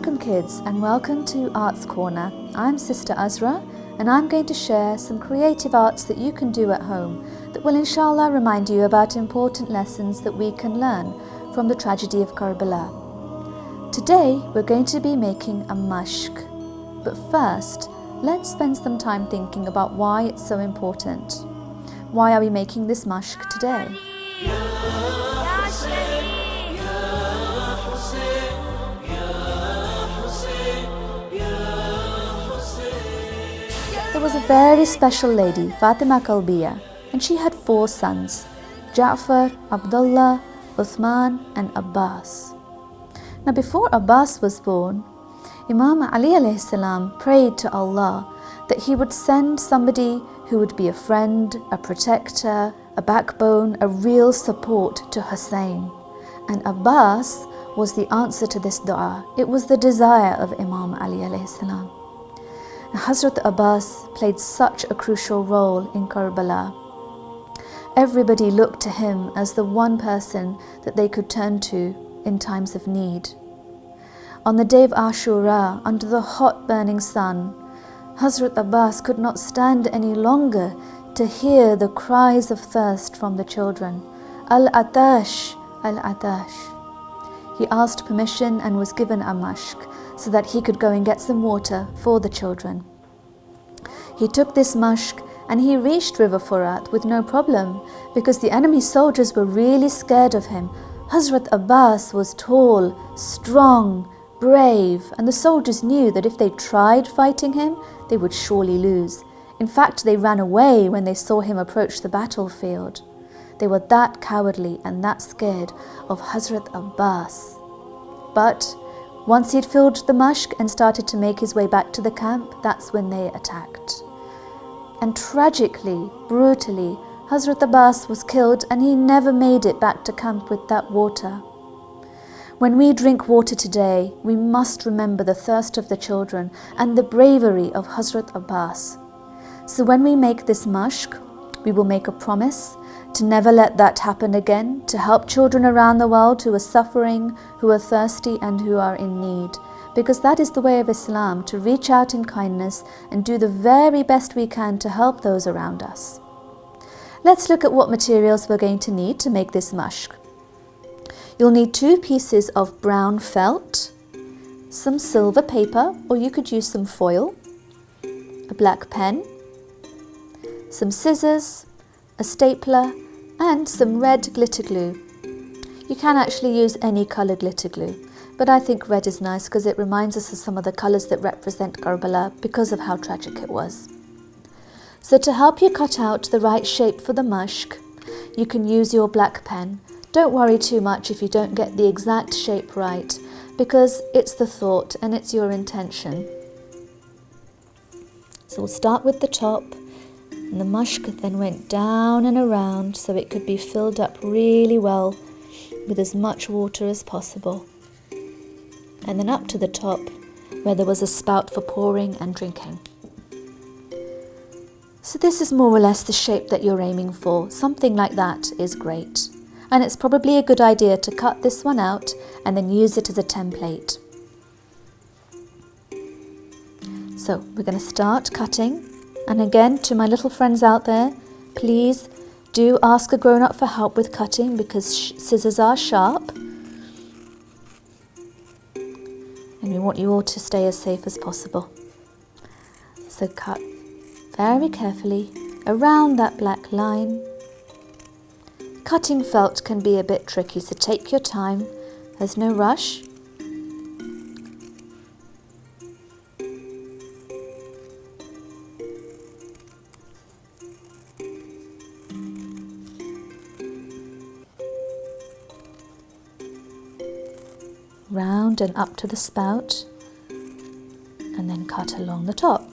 Alaikum kids, and welcome to Arts Corner. I'm Sister Azra and I'm going to share some creative arts that you can do at home that will inshallah remind you about important lessons that we can learn from the tragedy of Karbala. Today we're going to be making a mashq, but first let's spend some time thinking about why it's so important. Why are we making this mashq today? There was a very special lady, Fatima Kalbiya, and she had 4 sons, Ja'far, Abdullah, Uthman and Abbas. Now before Abbas was born, Imam Ali alayhi salam prayed to Allah that he would send somebody who would be a friend, a protector, a backbone, a real support to Hussain. And Abbas was the answer to this dua. It was the desire of Imam Ali alayhi salam. Hazrat Abbas played such a crucial role in Karbala. Everybody looked to him as the one person that they could turn to in times of need. On the day of Ashura, under the hot burning sun, Hazrat Abbas could not stand any longer to hear the cries of thirst from the children. Al-Atash, Al-Atash. He asked permission and was given a mashq so that he could go and get some water for the children. He took this mashq and he reached River Furat with no problem because the enemy soldiers were really scared of him. Hazrat Abbas was tall, strong, brave, and the soldiers knew that if they tried fighting him, they would surely lose. In fact, they ran away when they saw him approach the battlefield. They were that cowardly and that scared of Hazrat Abbas. But once he'd filled the mashq and started to make his way back to the camp, that's when they attacked. And tragically, brutally, Hazrat Abbas was killed and he never made it back to camp with that water. When we drink water today, we must remember the thirst of the children and the bravery of Hazrat Abbas. So when we make this mashq, we will make a promise to never let that happen again, to help children around the world who are suffering, who are thirsty and who are in need. Because that is the way of Islam, to reach out in kindness and do the very best we can to help those around us. Let's look at what materials we're going to need to make this mashq. You'll need 2 pieces of brown felt, some silver paper, or you could use some foil, a black pen, some scissors, a stapler, and some red glitter glue. You can actually use any colour glitter glue, but I think red is nice because it reminds us of some of the colours that represent Karbala because of how tragic it was. So to help you cut out the right shape for the mashq, you can use your black pen. Don't worry too much if you don't get the exact shape right, because it's the thought and it's your intention. So we'll start with the top, and the mashq then went down and around so it could be filled up really well with as much water as possible. And then up to the top where there was a spout for pouring and drinking. So this is more or less the shape that you're aiming for. Something like that is great. And it's probably a good idea to cut this one out and then use it as a template. So we're going to start cutting. And again, to my little friends out there, please do ask a grown-up for help with cutting because scissors are sharp. And we want you all to stay as safe as possible. So cut very carefully around that black line. Cutting felt can be a bit tricky, so take your time. There's no rush. Round and up to the spout, and then cut along the top.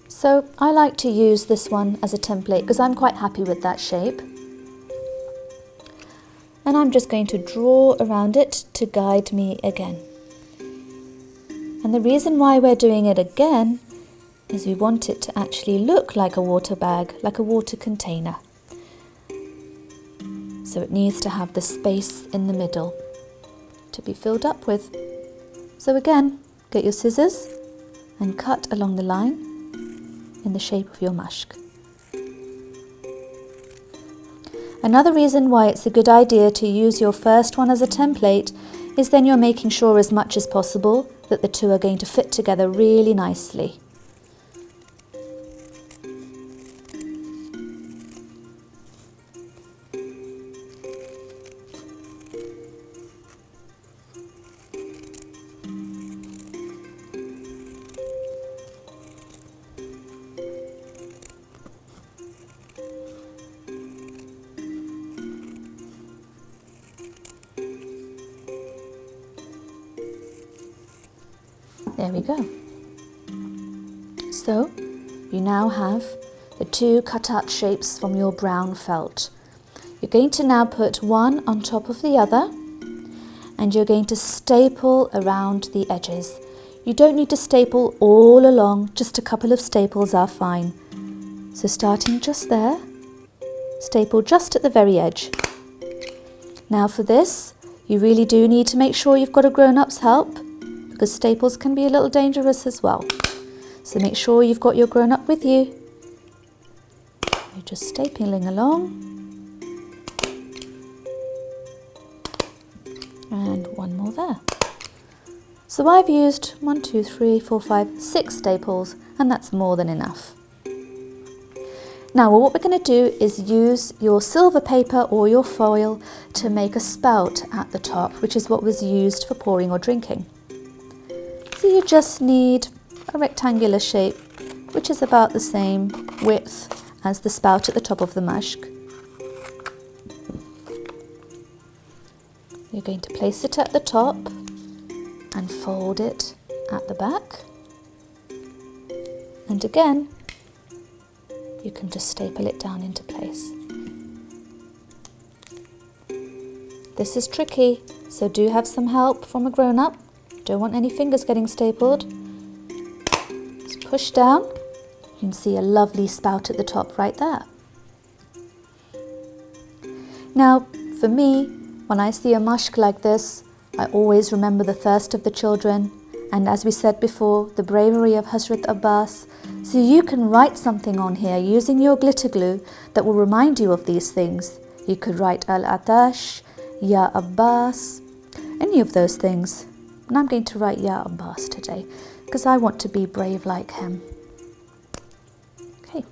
So I like to use this one as a template because I'm quite happy with that shape. And I'm just going to draw around it to guide me again. And the reason why we're doing it again is we want it to actually look like a water bag, like a water container. So it needs to have the space in the middle to be filled up with. So again, get your scissors and cut along the line in the shape of your mashk. Another reason why it's a good idea to use your first one as a template is then you're making sure as much as possible that the two are going to fit together really nicely. There we go. So you now have the two cut-out shapes from your brown felt. You're going to now put one on top of the other and you're going to staple around the edges. You don't need to staple all along, just a couple of staples are fine. So starting just there, staple just at the very edge. Now for this, you really do need to make sure you've got a grown-up's help, because staples can be a little dangerous as well. So make sure you've got your grown-up with you. You're just stapling along. And one more there. So I've used 1, 2, 3, 4, 5, 6 staples, and that's more than enough. Now what we're going to do is use your silver paper or your foil to make a spout at the top, which is what was used for pouring or drinking. So you just need a rectangular shape, which is about the same width as the spout at the top of the mashk. You're going to place it at the top and fold it at the back. And again, you can just staple it down into place. This is tricky, so do have some help from a grown-up. Don't want any fingers getting stapled. Just push down. You can see a lovely spout at the top right there. Now, for me, when I see a mashk like this, I always remember the thirst of the children, and as we said before, the bravery of Hazrat Abbas. So you can write something on here using your glitter glue that will remind you of these things. You could write Al-Atash, Ya Abbas, any of those things. And I'm going to write Ya Abbas today because I want to be brave like him. Okay.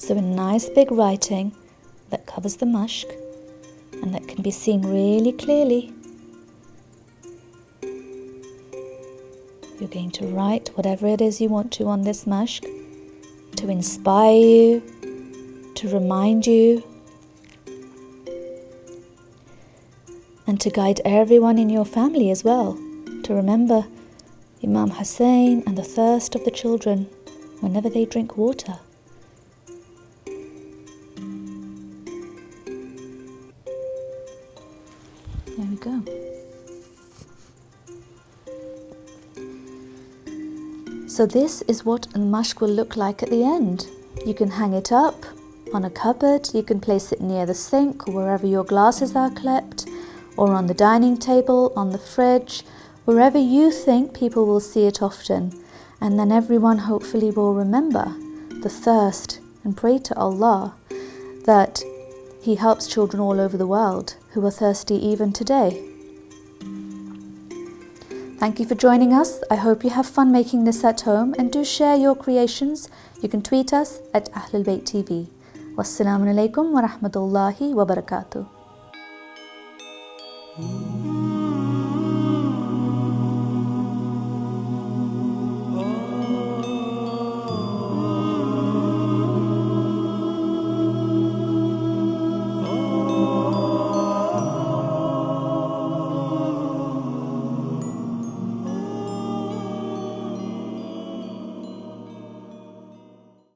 So a nice big writing that covers the mashk and that can be seen really clearly. You're going to write whatever it is you want to on this mashk to inspire you, to remind you, and to guide everyone in your family as well, to remember Imam Hussain and the thirst of the children whenever they drink water. There we go. So this is what a mashk will look like at the end. You can hang it up on a cupboard, you can place it near the sink or wherever your glasses are kept, or on the dining table, on the fridge, wherever you think people will see it often. And then everyone hopefully will remember the thirst and pray to Allah that He helps children all over the world who are thirsty even today. Thank you for joining us. I hope you have fun making this at home, and do share your creations. You can tweet us at CABTV. Wassalamu alaikum wa rahmatullahi wa barakatuh.